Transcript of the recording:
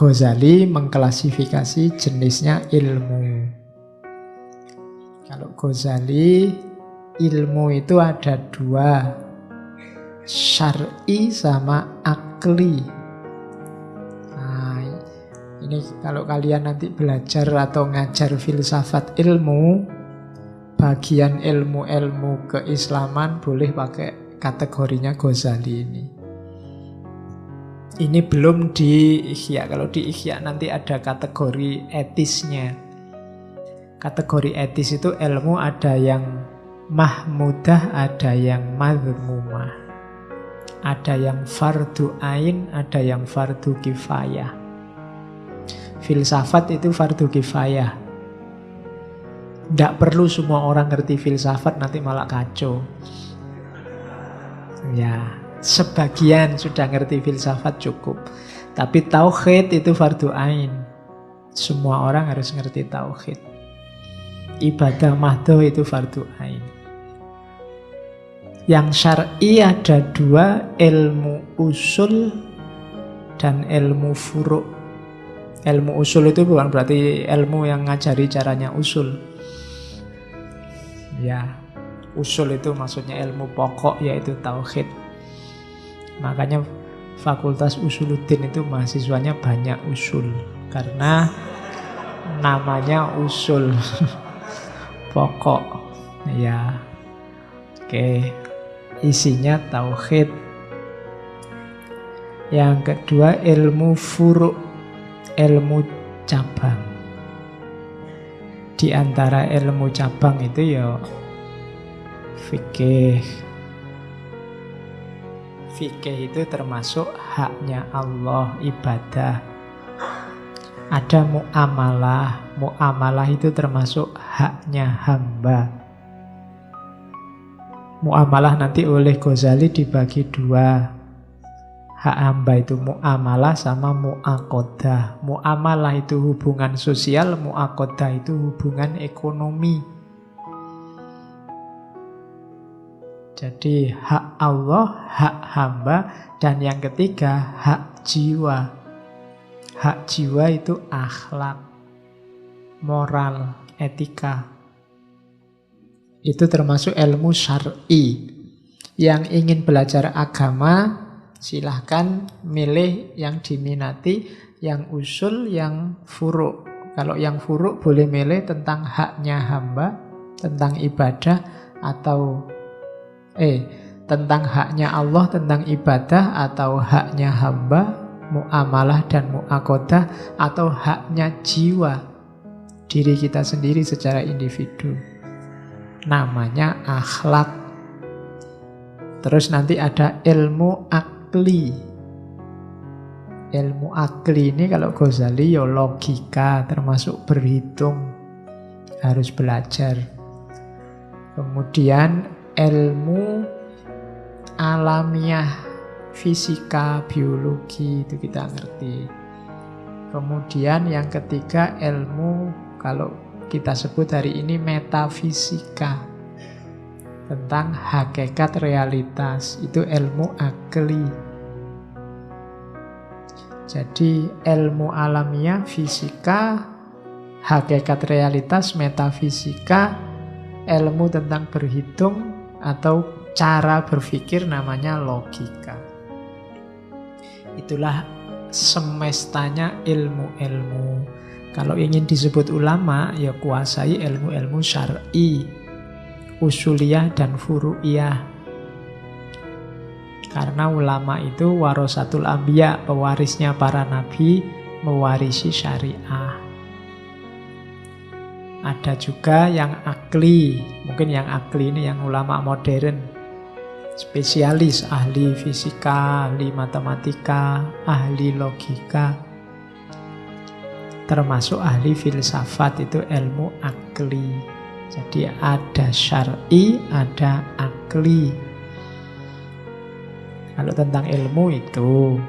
Ghazali mengklasifikasi jenisnya ilmu. Kalau Ghazali, ilmu itu ada dua, syar'i sama akli. Nah, ini kalau kalian nanti belajar atau ngajar filsafat ilmu, bagian ilmu-ilmu keislaman boleh pakai kategorinya Ghazali ini. Ini belum di Ihya. Kalau di Ihya nanti ada kategori etisnya. Kategori etis itu ilmu ada yang mahmudah, ada yang madhmumah. Ada yang fardu ain, ada yang fardu kifayah. Filsafat itu fardu kifayah. Tidak perlu semua orang ngerti filsafat, nanti malah kacau. Ya, sebagian sudah ngerti filsafat cukup. Tapi tauhid itu fardu ain. Semua orang harus ngerti tauhid. Ibadah mahdoh itu fardu ain. Yang syar'i ada dua, ilmu usul dan ilmu furu'. Ilmu usul itu bukan berarti ilmu yang ngajari caranya usul. Ya, usul itu maksudnya ilmu pokok, yaitu tauhid. Makanya Fakultas Usuluddin itu mahasiswanya banyak usul, karena namanya usul pokok. Ya, oke. Isinya tauhid. Yang kedua ilmu furu', ilmu cabang. Di antara ilmu cabang itu ya fikih. Fikih itu termasuk haknya Allah, ibadah. Ada muamalah. Muamalah itu termasuk haknya hamba. Muamalah nanti oleh Ghazali dibagi dua. Hak hamba itu muamalah sama mu'aqodah. Muamalah itu hubungan sosial, mu'aqodah itu hubungan ekonomi. Jadi hak Allah, hak hamba, dan yang ketiga hak jiwa. Hak jiwa itu akhlak, moral, etika. Itu termasuk ilmu syar'i. Yang ingin belajar agama, silahkan milih yang diminati, yang usul, yang furu'. Kalau yang furu' boleh milih tentang haknya hamba, tentang ibadah, atau tentang haknya Allah, tentang ibadah, atau haknya hamba, muamalah dan mu'aqodah, atau haknya jiwa, diri kita sendiri secara individu. Namanya akhlak. Terus nanti ada ilmu akli. Ilmu akli ini kalau Ghazali ya logika, termasuk berhitung, harus belajar. Kemudian ilmu alamiah, fisika, biologi, itu kita ngerti. Kemudian yang ketiga ilmu, kalau kita sebut hari ini metafisika, tentang hakikat realitas, itu ilmu akli. Jadi ilmu alamiah, fisika, hakikat realitas, metafisika, ilmu tentang berhitung atau cara berpikir namanya logika. Itulah semestanya ilmu-ilmu. Kalau ingin disebut ulama, ya kuasai ilmu-ilmu syar'i, usuliyah dan furu'iyah. Karena ulama itu warasatul anbiya, pewarisnya para nabi, mewarisi syariah. Ada juga yang akli. Mungkin yang akli ini yang ulama modern, spesialis, ahli fisika, ahli matematika, ahli logika, termasuk ahli filsafat, itu ilmu akli. Jadi ada syar'i, ada akli. Kalau tentang ilmu itu